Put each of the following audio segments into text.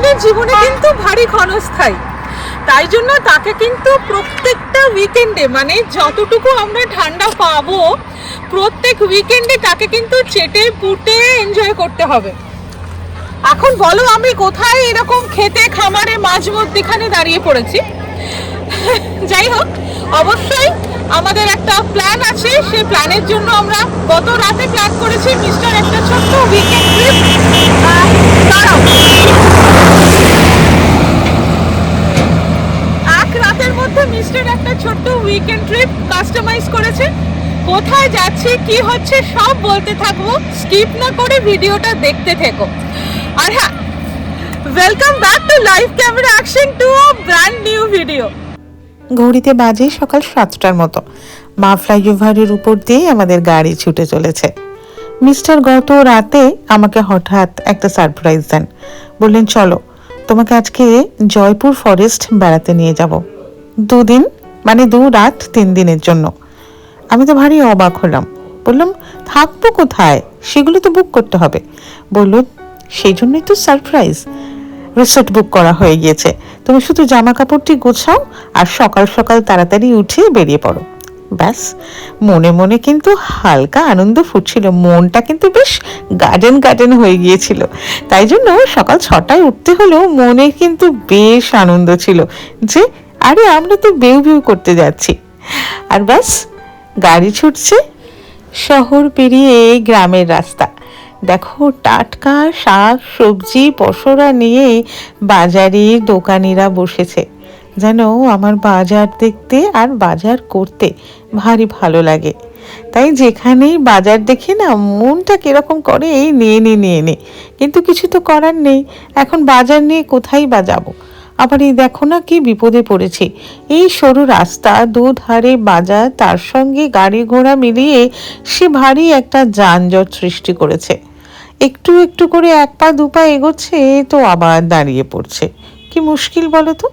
মানুষের জীবনে কিন্তু ভারী ক্ষণস্থায়ী, তাই জন্য তাকে কিন্তু প্রত্যেকটা উইকেন্ডে, মানে যতটুকু আমরা ঠান্ডা পাবো প্রত্যেক উইকেন্ডে তাকে কিন্তু চেটে পুটে এনজয় করতে হবে। এখন বলো আমি কোথায় এরকম খেতে খামারে মাঝ মধ্যখানে দাঁড়িয়ে পড়েছি। যাই হোক, অবশ্যই আমাদের একটা প্ল্যান আছে, সেই প্ল্যানের জন্য আমরা গত রাতে প্ল্যান করেছি মিস্টার একটা ছোট্ট উইকেন্ড ট্রিপ। এক রাতের মধ্যে মিস্টার একটা ছোট্ট উইকেন্ড ট্রিপ কাস্টমাইজ করেছে। কোথায় যাচ্ছি কি হচ্ছে সব বলতে থাকবো, স্কিপ না করে ভিডিওটা দেখতে থেকো। আর হ্যাঁ, welcome back to live camera action to a brand new video. ঘড়িতে বাজে সকাল 7টার মতো। মা ফ্লাইওভারের উপর দিয়ে আমাদের গাড়ি ছুটে চলেছে। মিস্টার গত রাতে আমাকে হঠাৎ একটা সারপ্রাইজ দেন। বললেন, চলো তোমাকে আজকে জয়পুর ফরেস্ট বেড়াতে নিয়ে যাব 2 দিন, মানে 2 রাত 3 দিনের জন্য। আমি তো ভারী অবাক হলাম। বললাম, থাকবো কোথায়? সেগুলো তো বুক করতে হবে। বলল, সেই জন্যই তো সারপ্রাইজ, রিসোর্ট বুক করা হয়ে গিয়েছে, তুমি শুধু জামা কাপড়টি গোছাও আর সকাল সকাল তাড়াতাড়ি উঠে বেরিয়ে পড়ো। ব্যাস, মনে মনে কিন্তু হালকা আনন্দ ফুটছিল, মনটা কিন্তু বেশ গার্ডেন গার্ডেন হয়ে গিয়েছিল। তাই জন্য সকাল 6টায় উঠতে হলেও মনে কিন্তু বেশ আনন্দ ছিল যে আরে আমরা তো বেউ বেউ করতে যাচ্ছি। আর ব্যাস, গাড়ি ছুটছে শহর পেরিয়ে গ্রামের রাস্তা। দেখো, টাটকা শাক সবজি পসরা নিয়ে বাজারের দোকানিরা বসেছে। যেন আমার বাজার দেখতে আর বাজার করতে ভারী ভালো লাগে। তাই যেখানেই বাজার দেখি না, মনটা কিরকম করে, এই নিয়ে নে। কিন্তু কিছু তো করার নেই, এখন বাজার নিয়ে কোথায় বা যাবো। আবার এই দেখো না কি বিপদে পড়েছি। এই সরু রাস্তা, দুধারে বাজার, তার সঙ্গে গাড়ি ঘোড়া মিলিয়ে সে ভারী একটা যানজট সৃষ্টি করেছে। একটু একটু করে 1 পা 2 পা এগোচ্ছে তো আবার দাঁড়িয়ে পড়ছে। কি মুশকিল বলো তো।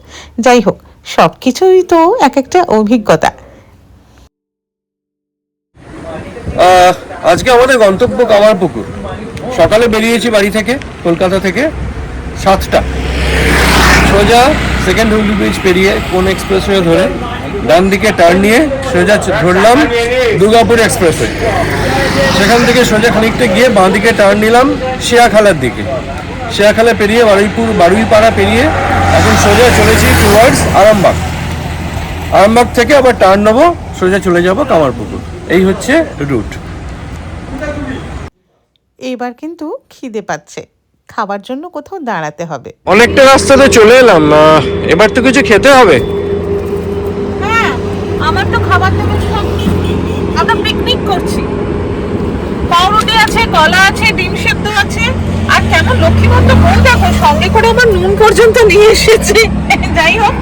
যাই হোক, সব কিছুই তো এক একটা অভিজ্ঞতা। আজকে আমাদের গন্তব্য কামারপুকুর। সকালে বেরিয়েছি বাড়ি থেকে, কলকাতা থেকে 7টা। সোজা সেকেন্ড হুগলি ব্রিজ পেরিয়ে কোন এক্সপ্রেসওয়ে ধরে ডান দিকে টার্ন নিয়ে সোজা ধরলাম দুর্গাপুর এক্সপ্রেসওয়ে। সেখান থেকে সোজা খানিকটা গিয়ে বাঁ দিকে টার্ন নিলাম শেয়াখালার দিকে। শেয়াখালা পেরিয়ে বারুইপাড়া পেরিয়ে এখন সোজা চলেছি টুয়ার্ডস আরামবাগ। আরামবাগ থেকে আবার টার্ন নেবো, সোজা চলে যাব কামারপুকুর। এই হচ্ছে রুট। এবার কিন্তু খিদে পাচ্ছে, খাবার জন্য কোথাও দাঁড়াতে হবে। অনেকটা রাস্তা তো চলে এলাম, এবার তো কিছু খেতে হবে। হ্যাঁ, আমার তো খাবার দাবার সব, আমরা পিকনিক করছি। পাউরুটি আছে, কলা আছে, ডিম সেদ্ধ আছে, আর কেমন লক্ষ্মীবন্ত বউ দেখো, সঙ্গে করে আমার নুন পর্যন্ত নিয়ে এসেছে। যাই হোক,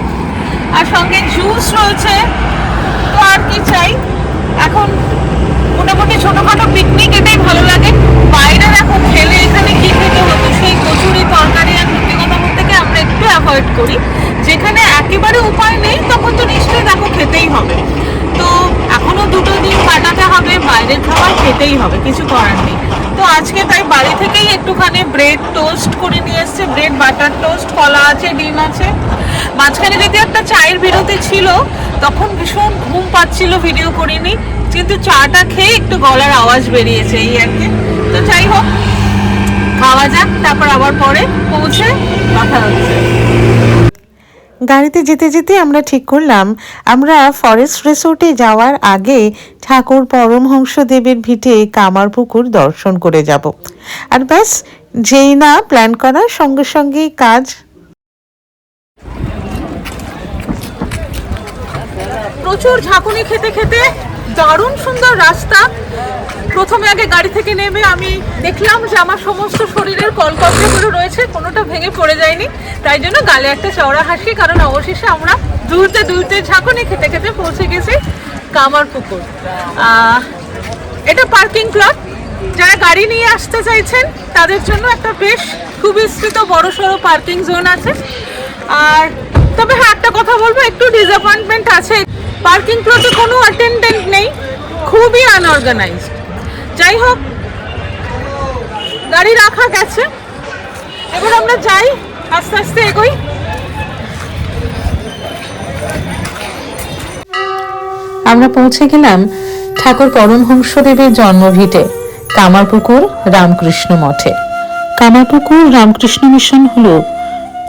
আর সঙ্গে জুস রয়েছে। তো আর কি চাই, এখন মোটামুটি ছোটখাটো পিকনিক, এটাই ভালো লাগে। বাইরে দেখো খেলে এখানে কি খেতে হতো, সেই কচুরি তরকারি আর সত্যি কথা বলতে গিয়ে আমরা একটু অ্যাভয়েড করি। যেখানে একেবারে উপায় নেই তখন তো নিশ্চয়ই দেখো খেতেই হবে। তো এখনো 2 দিন কাটাতে হবে, বাইরের খাবার খেতেই হবে, কিছু করার নেই। তো আজকে তাই বাড়ি থেকেই একটুখানি ব্রেড টোস্ট করে নিয়ে এসছে, ব্রেড বাটার টোস্ট, কলা আছে, ডিম আছে। মাঝখানে যদি একটা চায়ের বিরতি ছিল, তখন ভীষণ ঘুম পাচ্ছিল, ভিডিও করিনি, কিন্তু চাটা খেয়ে একটু গলার আওয়াজ বেরিয়েছে, এই আর কি। তো যাই হোক, খাওয়া যাক, তারপর আবার পরে পৌঁছে কথা হচ্ছে। গাড়িতে যেতে যেতে আমরা ঠিক করলাম আমরা ফরেস্ট রিসোর্টে যাওয়ার আগে ঠাকুর পরমহংসদেবের ভিটে কামারপুকুর দর্শন করে যাব। আর ব্যাস, যেই না প্ল্যান করার সঙ্গে সঙ্গেই কাজ। প্রচুর ঝাঁকুনি খেতে খেতে দারুণ সুন্দর রাস্তা। প্রথমে আগে গাড়ি থেকে নেমে আমি দেখলাম যে আমার সমস্ত শরীরের কলকবজাগুলো রয়েছে, কোনোটা ভেঙে পড়ে যায়নি। তাই জন্য গালে একটা চওড়া হাসি, কারণ অবশেষে আমরা দূরতে ঝাঁকুনি খেতে খেতে পৌঁছে গেছি কামারপুকুর। এটা পার্কিং প্লট, যারা গাড়ি নিয়ে আসতে চাইছেন তাদের জন্য একটা বেশ সুবিস্তৃত বড়সড় পার্কিং জোন আছে। আর তবে হ্যাঁ, একটা কথা বলবো, একটু ডিসঅ্যাপয়েন্টমেন্ট আছে, পার্কিং প্লটে কোনো অ্যাটেন্ডেন্ট নেই, খুবই আনঅর্গানাইজড। যাই হোক, গাড়ি রাখা গেছে, এবার আমরা যাই আস্তে আস্তে এগোই। আমরা পৌঁছে গেলাম ঠাকুর পরমহংসদেবের জন্মভিটে কামারপুকুর রামকৃষ্ণ মঠে। কামারপুকুর রামকৃষ্ণ মিশন হল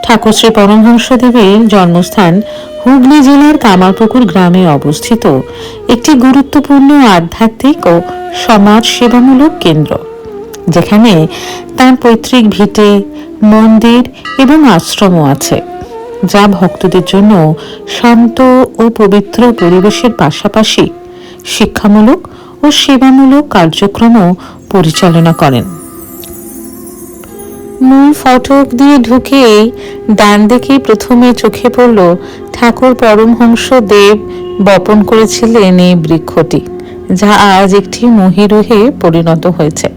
ঠাকুর শ্রী পরমহংসদেবের জন্মস্থান হুগলি জেলার কামারপুকুর গ্রামে অবস্থিত একটি গুরুত্বপূর্ণ আধ্যাত্মিক ও সমাজ সেবামূলক কেন্দ্র, যেখানে তার পৈতৃক ভিটে, মন্দির এবং আশ্রমও আছে, যা ভক্তদের জন্য শান্ত ও পবিত্র পরিবেশের পাশাপাশি শিক্ষামূলক ও সেবামূলক কার্যক্রমও পরিচালনা করেন। মূল ফটক দিয়ে ঢুকে ডান দিকে প্রথমে চোখে পড়ল ঠাকুর পরমহংস দেব বপন করেছিলেন এই বৃক্ষটি, যা আজ একটি মহিরুহে পরিণত হয়েছে।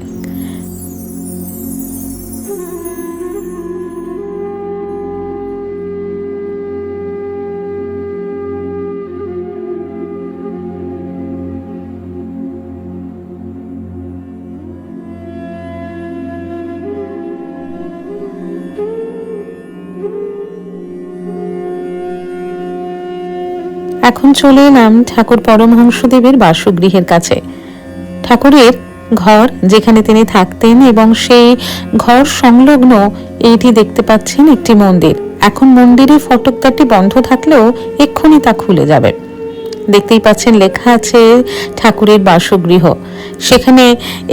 এখন চলে এলাম ঠাকুর পরমহংসদেবের বাসগৃহের কাছে। ঠাকুরের ঘর যেখানে তিনি থাকতেন এবং সেই ঘর সংলগ্ন এইটি দেখতে পাচ্ছেন একটি মন্দির। এখন মন্দিরের ফটকদারটি বন্ধ থাকলেও এক্ষুনি তা খুলে যাবে। দেখতেই পাচ্ছেন লেখা আছে ঠাকুরের বাসগৃহ। সেখানে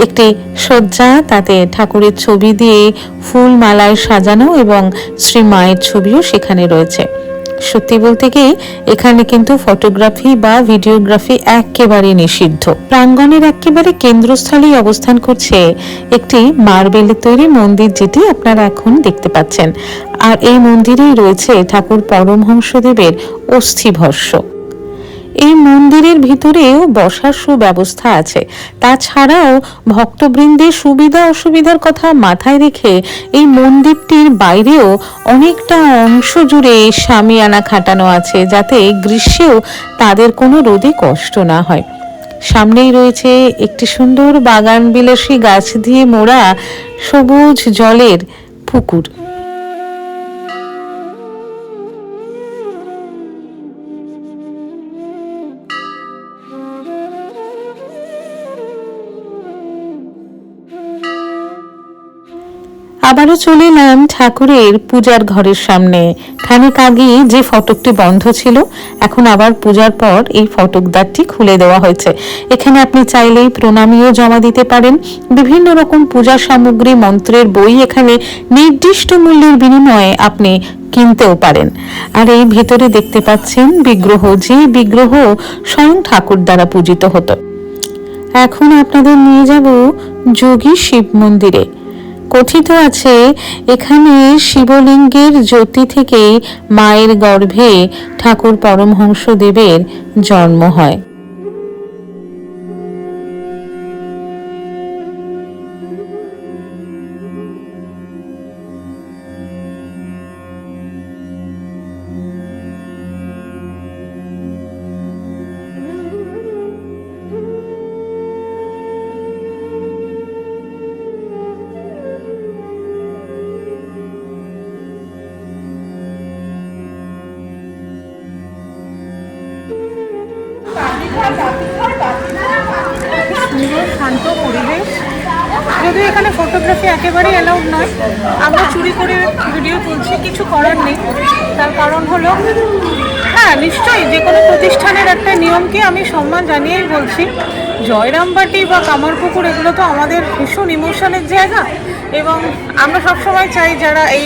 একটি শয্যা, তাতে ঠাকুরের ছবি দিয়ে ফুল মালায় সাজানো এবং শ্রী মায়ের ছবিও সেখানে রয়েছে। সত্যি বলতে কি, এখানে কিন্তু ফটোগ্রাফি বা ভিডিওগ্রাফি একেবারে নিষিদ্ধ। প্রাঙ্গণের একেবারে কেন্দ্রস্থলেই অবস্থান করছে একটি মার্বেলের তৈরি মন্দির, যেটি আপনারা এখন দেখতে পাচ্ছেন। আর এই মন্দিরেই রয়েছে ঠাকুর পরমহংসদেবের অস্থিভস্য। এই মন্দিরের ভিতরেও বসার সুব্যবস্থা আছে। তাছাড়াও ভক্তবৃন্দের সুবিধা অসুবিধার কথা মাথায় রেখে এই মন্দিরটির বাইরেও অনেকটা অংশ জুড়ে শামিয়ানা খাটানো আছে, যাতে গ্রীষ্মেও তাদের কোনো রোদে কষ্ট না হয়। সামনেই রয়েছে একটি সুন্দর বাগান বিলাসী গাছ দিয়ে মোড়া সবুজ জলের পুকুর। আবারও চলে এলাম ঠাকুরের পূজার ঘরের সামনে। খানিক আগে যে ফটকটি বন্ধ ছিল, এখন আবার পূজার পর এই ফটকদ্বারটি খুলে দেওয়া হয়েছে। এখানে আপনি চাইলেই প্রণামীও জমা দিতে পারেন। বিভিন্ন রকম পূজা সামগ্রী, মন্ত্রের বই এখানে নির্দিষ্ট মূল্যের বিনিময়ে আপনি কিনতেও পারেন। আর এই ভেতরে দেখতে পাচ্ছেন বিগ্রহ, যে বিগ্রহ স্বয়ং ঠাকুর দ্বারা পূজিত হতো। এখন আপনাদের নিয়ে যাব যোগী শিব মন্দিরে। কথিত আছে এখানে শিবলিঙ্গের জ্যোতি থেকে মায়ের গর্ভে ঠাকুর পরমহংসদেবের জন্ম হয়। সুন্দর শান্ত পরিবেশ, যদিও এখানে ফটোগ্রাফি একেবারেই অ্যালাউড নয়। আমরা চুরি করে ভিডিও তুলছি, কিছু করার নেই। তার কারণ হলো, হ্যাঁ নিশ্চয়ই যে কোনো প্রতিষ্ঠানের একটা নিয়মকে আমি সম্মান জানিয়েই বলছি। জয়রামবাটি বা কামারপুকুর এগুলো তো আমাদের ভীষণ ইমোশনের জায়গা, এবং আমরা সবসময় চাই যারা এই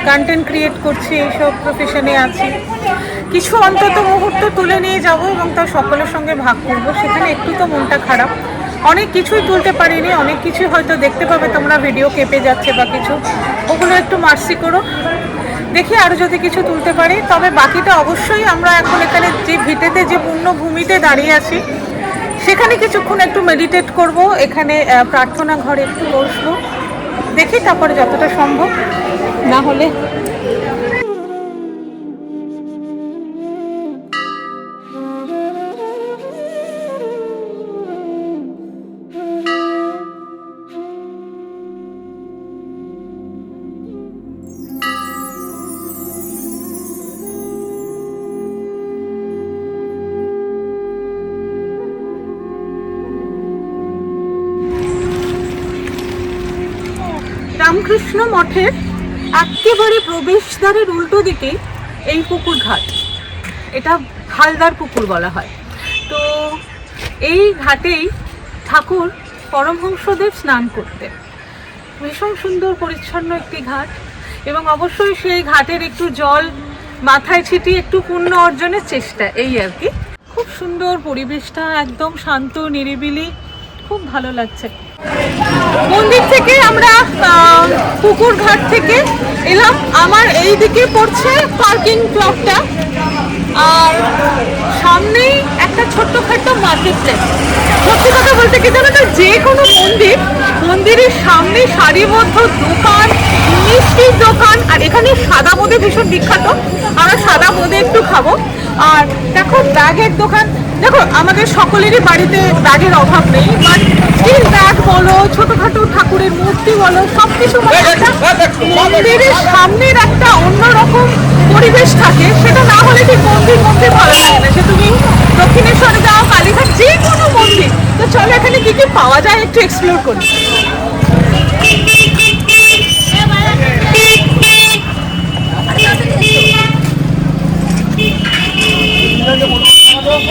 কন্টেন্ট ক্রিয়েট করছি, এইসব প্রফেশনে আছি, কিছু অন্তত মুহূর্ত তুলে নিয়ে যাব এবং তা সকলের সঙ্গে ভাগ করব। সেখানে একটু তো মনটা খারাপ, অনেক কিছুই তুলতে পারিনি। অনেক কিছুই হয়তো দেখতে পাবে তোমরা, ভিডিও কেঁপে যাচ্ছে বা কিছু, ওগুলো একটু মার্সি করো। দেখি আরও যদি কিছু তুলতে পারি। তবে বাকিটা অবশ্যই আমরা এখন এখানে যে ভিটেতে, যে পুণ্যভূমিতে দাঁড়িয়ে আছি, সেখানে কিছুক্ষণ একটু মেডিটেট করব। এখানে প্রার্থনা ঘরে একটু বসবো, দেখি তারপরে যতটা সম্ভব, না হলে রামকৃষ্ণ মঠের একেবারে প্রবেশদ্বারের উল্টো দিকে এই পুকুর ঘাট, এটা হালদার পুকুর বলা হয়। তো এই ঘাটেই ঠাকুর পরমহংসদেব স্নান করতেন। ভীষণ সুন্দর পরিচ্ছন্ন একটি ঘাট, এবং অবশ্যই সেই ঘাটের একটু জল মাথায় ছিটিয়ে একটু পুণ্য অর্জনের চেষ্টা, এই আর কি। খুব সুন্দর পরিবেশটা, একদম শান্ত নিরিবিলি, খুব ভালো লাগছে। মন্দির থেকে আমরা পুকুর ঘাট থেকে এলাম, আমার এই দিকে পড়ছে পার্কিং প্লটটা, আর সামনেই একটা ছোট্টখাট্টো মার্কেট প্লেস। সত্যি কথা বলতে কি জানো তো, যে কোনো মন্দিরের সামনে সারিবদ্ধ দোকান, মিষ্টির দোকান, আর এখানে সাদা বোঁদে ভীষণ বিখ্যাত, আমরা সাদা বোঁদে একটু খাবো। আর দেখো ব্যাগের দোকান, দেখো আমাদের সকলেরই বাড়িতে ব্যাগের অভাব নেই, বাট স্টিল ব্যাগ বলো, ছোটখাটো ঠাকুরের মূর্তি বলো, সবকিছু মন্দিরের সামনের একটা অন্যরকম পরিবেশ থাকে, সেটা না হলে ঠিক মন্দির ভালো লাগে না। সে তুমি দক্ষিণেশ্বরে যাও, কালীঘাট, যে কোনো মন্দির। তো চলো এখানে কি কি পাওয়া যায় একটু এক্সপ্লোর করি।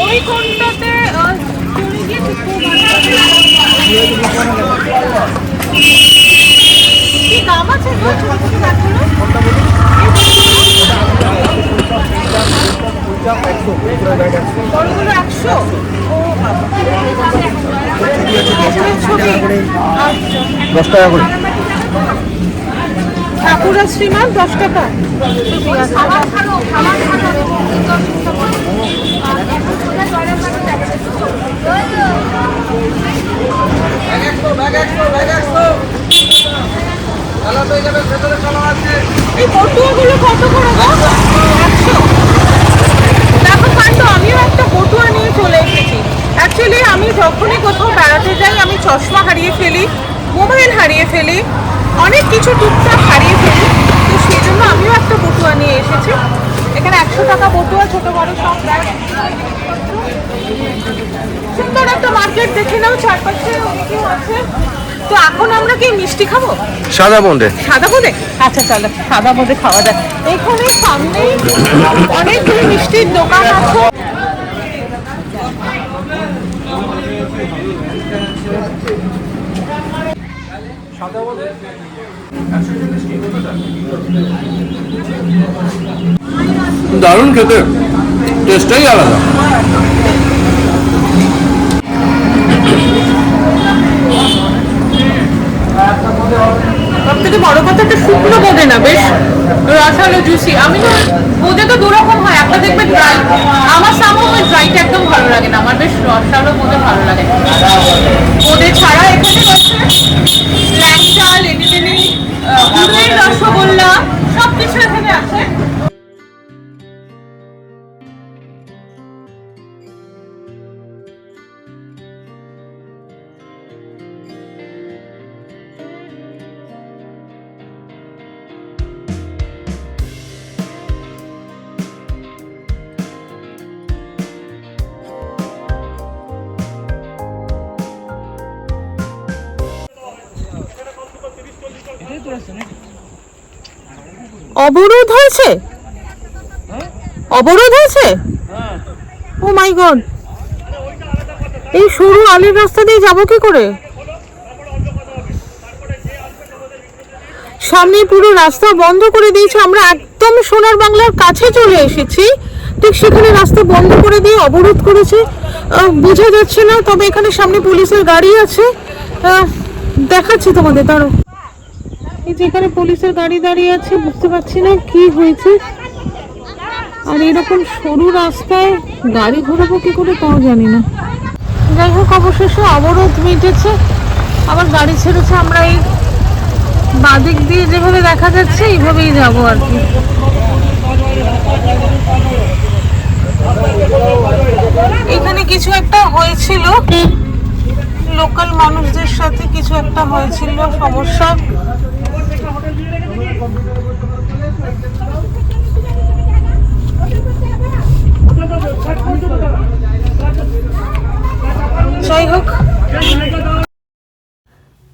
ওই কোনটাতে কি দাম আছে গো ছোট ছোট ব্যাগগুলো? বড়গুলো 100। ও বাবা, 10 টাকা করে। ঠাকুর আর শ্রীমান 10 টাকা। এই পটুয়াগুলো কত করে গো? 100। দেখো কাণ্ড, আমিও একটা পটুয়া নিয়ে চলে এসেছি। অ্যাকচুয়ালি আমি যখনই কোথাও বেড়াতে যাই, আমি চশমা হারিয়ে ফেলি, মোবাইল হারিয়ে ফেলি, অনেক কিছু টুকটাক হারিয়ে ফেলি। তো সেই জন্য আমিও একটা পটুয়া নিয়ে এসেছি। এখানে 100 টাকা পটুয়া, ছোট বড় সব ব্যাগ। সুন্দর একটা মার্কেট, দেখে নাও চারপাশে অনেকেও আছে। তো এখন আমরা কি মিষ্টি খাবো? সাদা বোঁদে। সাদা বোঁদে? আচ্ছা চলো সাদা বোঁদে খাওয়া যায়। এখানে সামনেই অনেকগুলো মিষ্টির দোকান আছে। দারুণ খেতে, টেস্টটাই আলাদা। সবথেকে বড় কথা, একটা শুকনো বোঁদে না, বেশ রসালো জুসি। আমি তো বোঁদে তো দুরকম হয়, একটা দেখবে ড্রাই, আমার সামনে ড্রাইটা একদম ভালো লাগে না, আমার বেশ রসালো বোঁদে ভালো লাগে। বোঁদে ছাড়া এখানে রয়েছে ল্যাংচা, লেডিকেনি, গুড়ের রসগোল্লা, সবকিছু এখানে আছে। অবরোধ হয়েছে? অবরোধ হয়েছে? ও মাই গড, এই সরু আলির রাস্তা দিয়ে যাবো কি করে? সামনে পুরো রাস্তা বন্ধ করে দিয়েছে। আমরা একদম সোনার বাংলার কাছে চলে এসেছি, ঠিক সেখানে রাস্তা বন্ধ করে দিয়ে অবরোধ করেছে। বোঝা যাচ্ছে না, তবে এখানে সামনে পুলিশের গাড়ি আছে, দেখাচ্ছি তোমাদের। দাঁড়ো, এই যে এখানে পুলিশের গাড়ি দাঁড়িয়ে আছে, বুঝতে পারছি না কি হয়েছে। আর এরকম সরু রাস্তায় গাড়ি ঘোরাবো কি করে তাও জানি না। যাই হোক, অবশেষে অবরোধ মিটেছে, আবার গাড়ি ছেড়েছে। আমরা এই বাদিক দিয়ে যেভাবে দেখা যাচ্ছে এইভাবেই যাবো আর কি। এখানে কিছু একটা হয়েছিল, লোকাল মানুষদের সাথে কিছু একটা হয়েছিল সমস্যা। যাই হোক,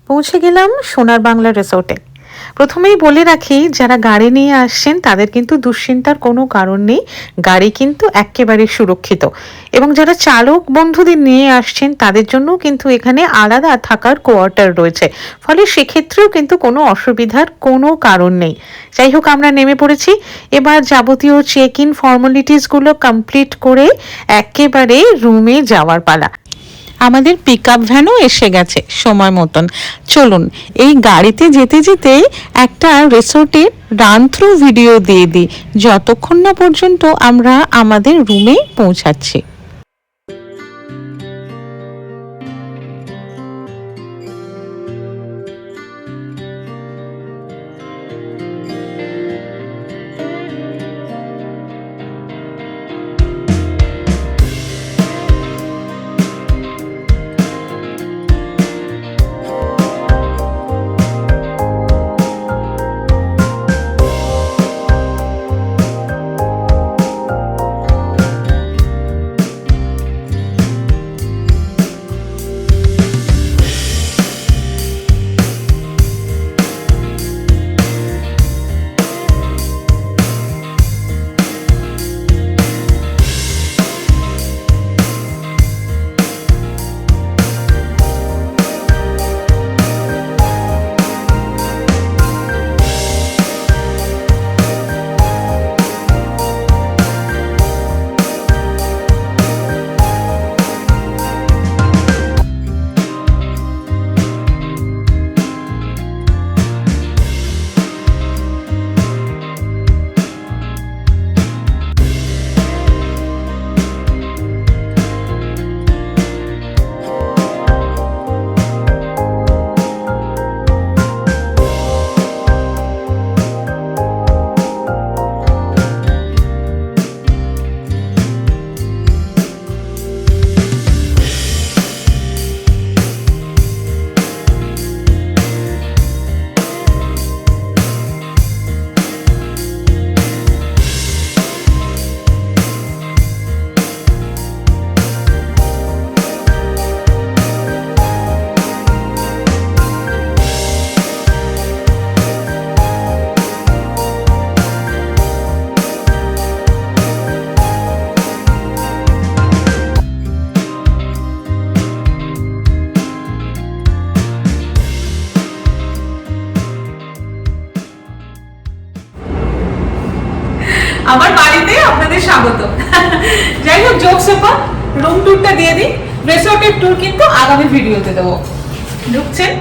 পৌঁছে গেলাম সোনার বাংলা রিসোর্টে। প্রথমেই বলে রাখি, যারা গাড়ি নিয়ে আসছেন তাদের কিন্তু দুশ্চিন্তার কোনো কারণ নেই, গাড়ি কিন্তু একেবারে সুরক্ষিত। এবং যারা চালক বন্ধুদের নিয়ে আসছেন তাদের জন্য কিন্তু এখানে আলাদা থাকার কোয়ার্টার রয়েছে, ফলে সেক্ষেত্রেও কিন্তু কোনো অসুবিধার কোনো কারণ নেই। যাই হোক, আমরা নেমে পড়েছি। এবার যাবতীয় চেক ইন ফর্মালিটিসগুলো কমপ্লিট করে একেবারে রুমে যাওয়ার পালা। আমাদের পিক আপ ভ্যানও এসে গেছে সময় মতন। চলুন এই গাড়িতে যেতে যেতেই একটা রিসোর্টের রান থ্রু ভিডিও দিয়ে দিই, যতক্ষণ না পর্যন্ত আমরা আমাদের রুমে পৌঁছাচ্ছি। আমার বাড়িতে আপনাদের স্বাগত। যাই হোক, জোকস এপার, রুম ট্যুরটা দিয়ে দিই। রিসোর্টের ট্যুর কিন্তু আগামী ভিডিওতে দেবো। ঢুকছেন,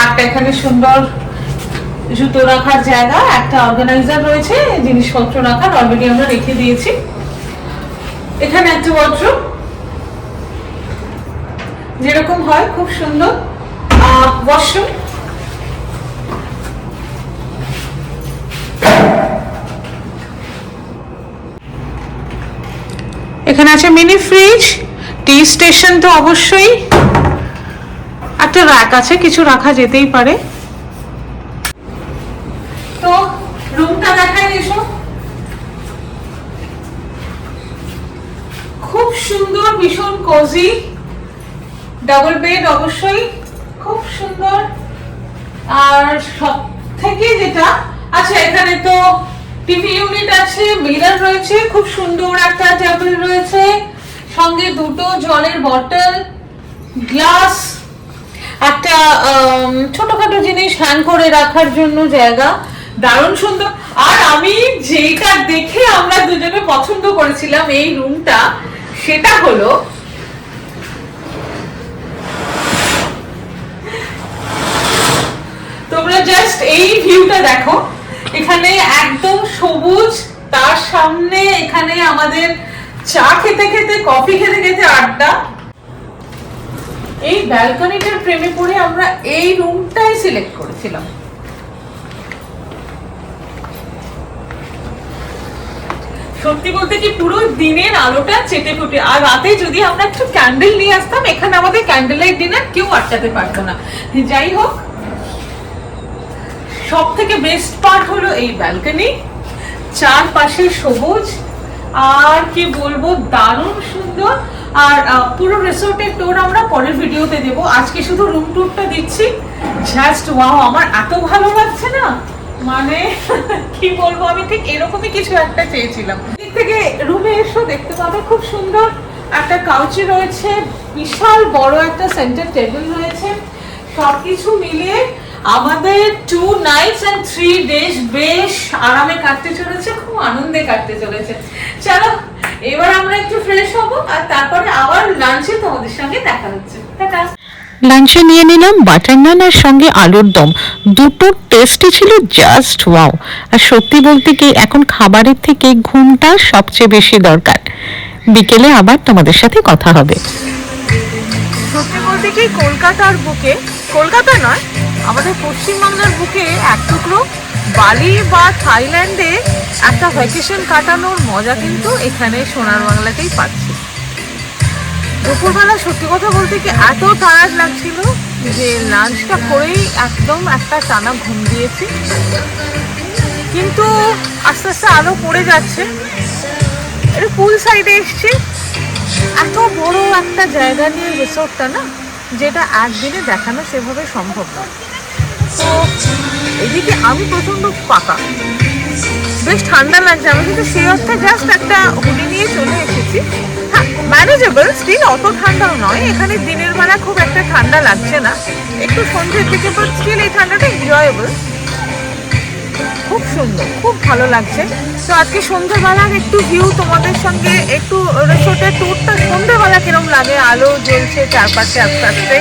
একটা এখানে সুন্দর জুতো রাখার জায়গা, একটা অর্গানাইজার রয়েছে জিনিসপত্র রাখার, অলরেডি আমরা রেখে দিয়েছি। এখানে একটা ওয়ার্ডরোব যেরকম হয়, খুব সুন্দর। ওয়াশরুম, এখানে আছে মিনি ফ্রিজ, টি স্টেশন তো অবশ্যই, একটা র্যাক আছে, কিছু রাখা যেতেই পারে। তো রুমটা দেখাই, এসো। খুব সুন্দর, ভীষণ কোজি, ডাবল বেড অবশ্যই, খুব সুন্দর। আর সব থেকে যেটা আচ্ছা, এখানে তো টিভি ইউনিট আছে, মিরর রয়েছে, খুব সুন্দর একটা টেবিল রয়েছে, সঙ্গে দুটো জলের বটল, গ্লাস, একটা ছোটখাটো জিনিস হ্যাং করে রাখার জন্য জায়গা, দারুণ সুন্দর। আর আমি যেটা দেখে আমরা দুজনে পছন্দ করেছিলাম এই রুমটা, সেটা হলো তোমরা জাস্ট এই ভিউটা দেখো। এখানে একদম সবুজ, তার সামনে এখানে আমাদের চা খেতে খেতে, কফি খেতে খেতে আড্ডা। এই ব্যালকনিটার প্রেমে পড়ে আমরা এই রুমটাই সিলেক্ট করেছিলাম। সত্যি বলতে কি, পুরো দিনের আলোটা চেটে ফুটে। আর রাতে যদি আমরা একটু ক্যান্ডেল নিয়ে আসতাম, এখানে আমাদের ক্যান্ডেল লাইট ডিনার কেউ আটকাতে পারতো না। যাই হোক, সব থেকে বেস্ট পার্ট হলো এই ব্যালকনি, চারপাশে সবুজ, আর কি বলবো, দারুণ সুন্দর। আর পুরো রিসোর্টের ট্যুর আমরা পরের ভিডিওতে দেবো, আজকে শুধু রুম ট্যুরটা দিচ্ছি। জাস্ট ওয়াও, আমার এত ভালো লাগছে না, মানে কি বলবো, আমি ঠিক এরকমই কিছু একটা চেয়েছিলাম। দিক থেকে রুমে এসো, দেখতে পাবে খুব সুন্দর একটা কাউচি রয়েছে, বিশাল বড় একটা সেন্টার টেবিল রয়েছে। সবকিছু মিলিয়ে আমাদের 2 nights and 3 days বেশ আরামে কাটতে চলেছে, খুব আনন্দে কাটতে চলেছে। চলো এবার আমরা একটু ফ্রেশ হবো আর তারপরে আবার লাঞ্চে তোমাদের সঙ্গে দেখা হচ্ছে। টাটা। লাঞ্চে নিয়ে নিলাম বাটার নান আর সঙ্গে আলুর দম। দুটো টেস্টই ছিল জাস্ট ওয়াও। আর সত্যি বলতে কি, এখন খাবারের থেকে ঘুমটা সবচেয়ে বেশি দরকার। বিকেলে আবার তোমাদের সাথে কথা হবে। সত্যি বলতে কি, কলকাতার বুকে, কলকাতা নয় আমাদের পশ্চিমবাংলার বুকে এক টুকরো বালি বা থাইল্যান্ডে একটা ভ্যাকেশন কাটানোর মজা কিন্তু এখানে সোনার বাংলাতেই পাচ্ছি। দুপুরবেলা সত্যি কথা বলতে কি এত টায়ার্ড লাগছিল যে লাঞ্চটা করেই একদম একটা টানা ঘুম দিয়েছি, কিন্তু আস্তে আস্তে আলো পড়ে যাচ্ছে। এটা পুল সাইডে এসছি, এত বড় একটা জায়গা নিয়ে রিসোর্টটা না, যেটা একদিনে দেখানো সেভাবে সম্ভব নয়। তো এদিকে আমি প্রচণ্ড পাকা, বেশ ঠান্ডা লাগছে। আমি কিন্তু সেই অর্থে জাস্ট একটা হুডি নিয়ে চলে এসেছি। হ্যাঁ, ম্যানেজেবল, স্টিল অত ঠান্ডাও নয়। এখানে দিনের বেলা খুব একটা ঠান্ডা লাগছে না, একটু সন্ধ্যের দিকে, বাট স্টিল এই ঠান্ডাটা এনজয়েবল। খুব সুন্দর, খুব ভালো লাগছে। তো আজকে সন্ধ্যেবেলার একটু ভিউ তোমাদের সঙ্গে, একটু রিসোর্টের ট্যুরটা সন্ধ্যেবেলা কিরম লাগে, আলো জ্বলছে চারপাশে, আস্তে আস্তে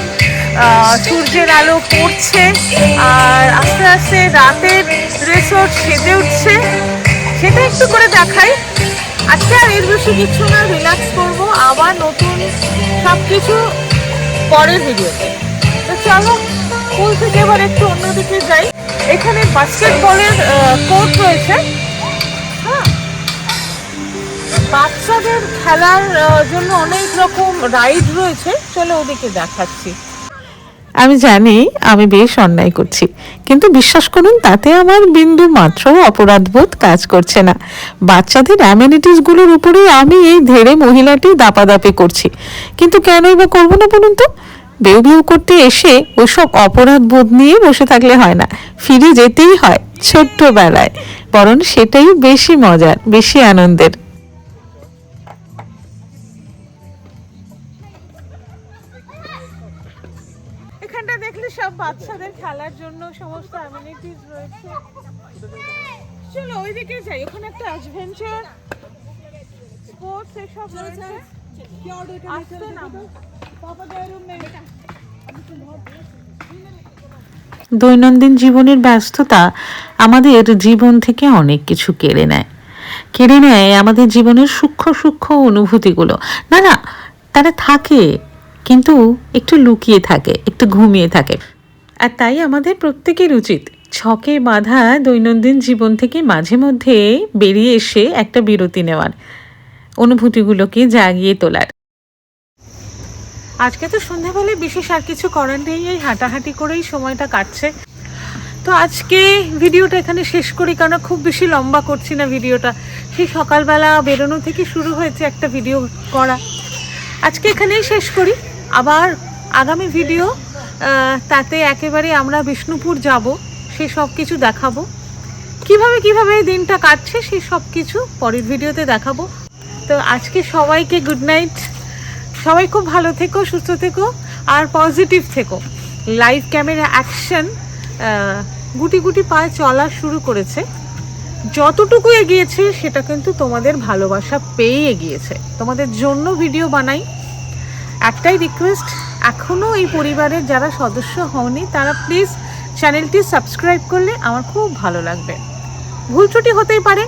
সূর্যের আলো পড়ছে আর আস্তে আস্তে রাতের রিসোর্ট সেজে উঠছে, সেটা একটু করে দেখাই। আজকে আর এর বেশি কিছু না, রিল্যাক্স করবো, আবার নতুন সব কিছু পরের ভিডিওতে। তো চলো পুল থেকে এবার একটু অন্যদিকে যাই। এখানে বাস্কেটবলের কোর্ট রয়েছে, হ্যাঁ, বাচ্চাদের খেলার জন্য অনেক রকম রাইড রয়েছে। চলো ওদিকে দেখাচ্ছি। আমি জানি আমি বেশ অন্যায় করছি, কিন্তু বিশ্বাস করুন তাতে আমার বিন্দু মাত্র অপরাধবোধ কাজ করছে না। বাচ্চাদের অ্যামেনিটিসগুলোর উপরে আমি এই ধেড়ে মহিলাটি দাপাদাপি করছি, কিন্তু কেনই বা করবো না বলুন তো? বেউ বেউ করতে এসে ওসব অপরাধ বোধ নিয়ে বসে থাকলে হয় না, ফিরে যেতেই হয় ছোট্টবেলায়, বরং সেটাই বেশি মজার, বেশি আনন্দের। এখানটা দেখলে সব বাচ্চাদের খেলার জন্য সমস্ত অ্যামেনিটিস রয়েছে। চলো ওইদিকে যাই, ওখানে একটা অ্যাডভেঞ্চার স্পোর্টস এসব রয়েছে। আসতে না দৈনন্দিন জীবনের ব্যস্ততা আমাদের জীবন থেকে অনেক কিছু কেড়ে নেয় আমাদের জীবনের সূক্ষ্ম সূক্ষ্ম অনুভূতিগুলো। না না, তারা থাকে, কিন্তু একটু লুকিয়ে থাকে, একটু ঘুমিয়ে থাকে। আর তাই আমাদের প্রত্যেকের উচিত ছকে বাঁধা দৈনন্দিন জীবন থেকে মাঝে মধ্যে বেরিয়ে এসে একটা বিরতি নেওয়ার, অনুভূতিগুলোকে জাগিয়ে তোলার। আজকে তো সন্ধ্যাবেলায় বিশেষ আর কিছু করার নেই, এই হাঁটাহাঁটি করেই সময়টা কাটছে। তো আজকে ভিডিওটা এখানে শেষ করি, কারণ খুব বেশি লম্বা করছি না ভিডিওটা। সেই সকালবেলা বেরোনো থেকে শুরু হয়েছে একটা ভিডিও করা, আজকে এখানেই শেষ করি। আবার আগামী ভিডিও, তাতে একেবারে আমরা বিষ্ণুপুর যাব, সেই সব কিছু দেখাবো, কিভাবে এই দিনটা কাটছে সেই সব কিছু পরের ভিডিওতে দেখাবো। তো আজকে সবাইকে গুড নাইট, সবাই খুব ভালো থেকো, সুস্থ থেকো আর পজিটিভ থেকো। লাইভ ক্যামেরা অ্যাকশন গুটি গুটি পায়ে চলা শুরু করেছে, যতটুকু এগিয়েছে সেটা কিন্তু তোমাদের ভালোবাসা পেয়ে এগিয়েছে। তোমাদের জন্য ভিডিও বানাই, একটাই রিকোয়েস্ট, এখনও এই পরিবারের যারা সদস্য হওনি তারা প্লিজ চ্যানেলটি সাবস্ক্রাইব করলে আমার খুব ভালো লাগবে। ভুল ত্রুটি হতেই পারে,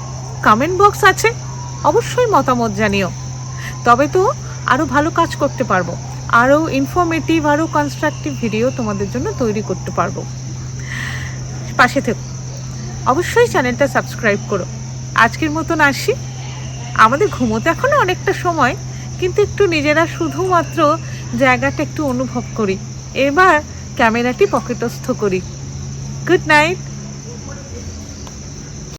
কমেন্ট বক্স আছে, অবশ্যই মতামত জানিও, তবে তো আরও ভালো কাজ করতে পারবো, আরও ইনফরমেটিভ, আরও কনস্ট্রাকটিভ ভিডিও তোমাদের জন্য তৈরি করতে পারবো। পাশে থেকো, অবশ্যই চ্যানেলটা সাবস্ক্রাইব করো। আজকের মতন আসি, আমাদের ঘুমোতে এখনও অনেকটা সময়, কিন্তু একটু নিজেরা শুধুমাত্র জায়গাটা একটু অনুভব করি। এবার ক্যামেরাটি পকেটস্থ করি। Good night.